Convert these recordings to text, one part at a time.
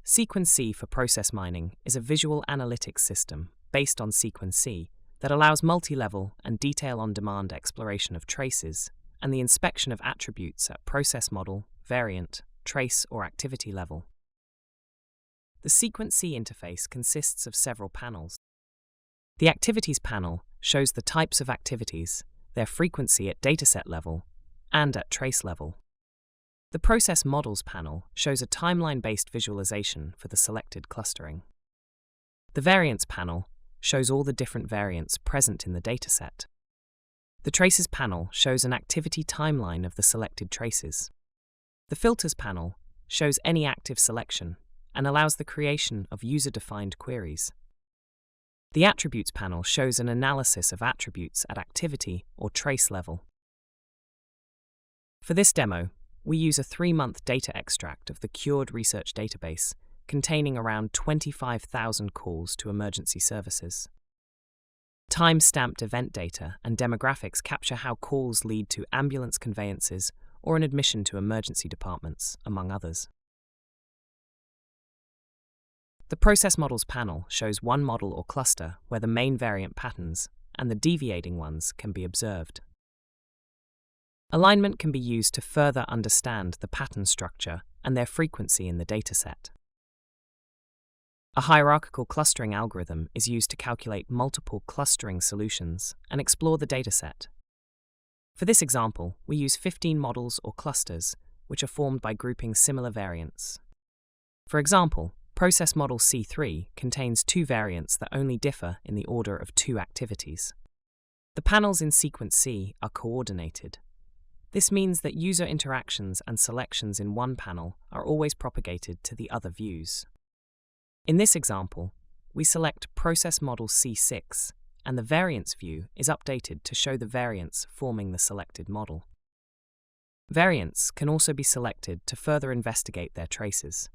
Sequen-C for process mining is a visual analytics system based on Sequen-C that allows multi-level and detail-on-demand exploration of traces and the inspection of attributes at process model, variant, trace, or activity level. The Sequen-C interface consists of several panels. The Activities panel shows the types of activities, their frequency at dataset level, and at trace level. The Process Models panel shows a timeline-based visualization for the selected clustering. The Variants panel shows all the different variants present in the dataset. The Traces panel shows an activity timeline of the selected traces. The Filters panel shows any active selection and allows the creation of user-defined queries. The Attributes panel shows an analysis of attributes at activity or trace level. For this demo, we use a 3-month data extract of the Cured Research Database containing around 25,000 calls to emergency services. Time-stamped event data and demographics capture how calls lead to ambulance conveyances or an admission to emergency departments, among others. The Process Models panel shows one model or cluster where the main variant patterns and the deviating ones can be observed. Alignment can be used to further understand the pattern structure and their frequency in the dataset. A hierarchical clustering algorithm is used to calculate multiple clustering solutions and explore the dataset. For this example, we use 15 models or clusters, which are formed by grouping similar variants. For example, Process Model C3 contains 2 variants that only differ in the order of 2 activities. The panels in Sequen-C are coordinated. This means that user interactions and selections in one panel are always propagated to the other views. In this example, we select Process Model C6, and the Variants view is updated to show the variants forming the selected model. Variants can also be selected to further investigate their traces.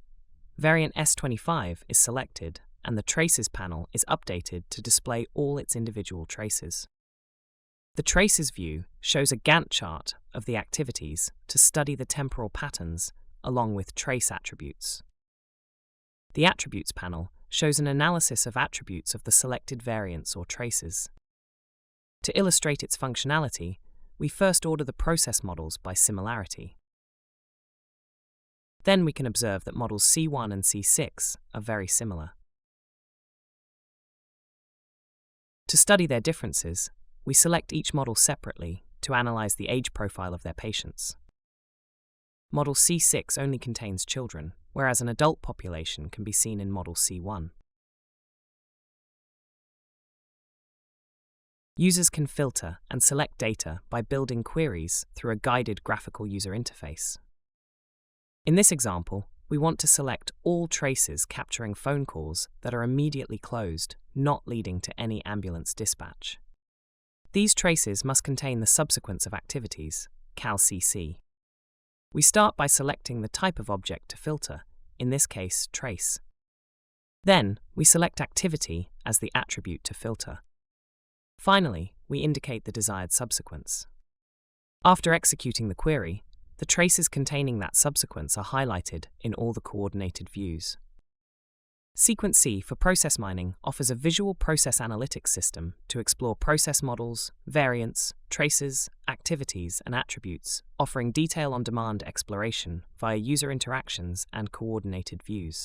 Variant S25 is selected, and the Traces panel is updated to display all its individual traces. The Traces view shows a Gantt chart of the activities to study the temporal patterns along with trace attributes. The Attributes panel shows an analysis of attributes of the selected variants or traces. To illustrate its functionality, we first order the process models by similarity. Then we can observe that models C1 and C6 are very similar. To study their differences, we select each model separately to analyze the age profile of their patients. Model C6 only contains children, whereas an adult population can be seen in model C1. Users can filter and select data by building queries through a guided graphical user interface. In this example, we want to select all traces capturing phone calls that are immediately closed, not leading to any ambulance dispatch. These traces must contain the subsequence of activities, cal-cc. We start by selecting the type of object to filter, in this case, trace. Then, we select activity as the attribute to filter. Finally, we indicate the desired subsequence. After executing the query, the traces containing that subsequence are highlighted in all the coordinated views. Sequen-C for process mining offers a visual process analytics system to explore process models, variants, traces, activities, and attributes, offering detail-on-demand exploration via user interactions and coordinated views.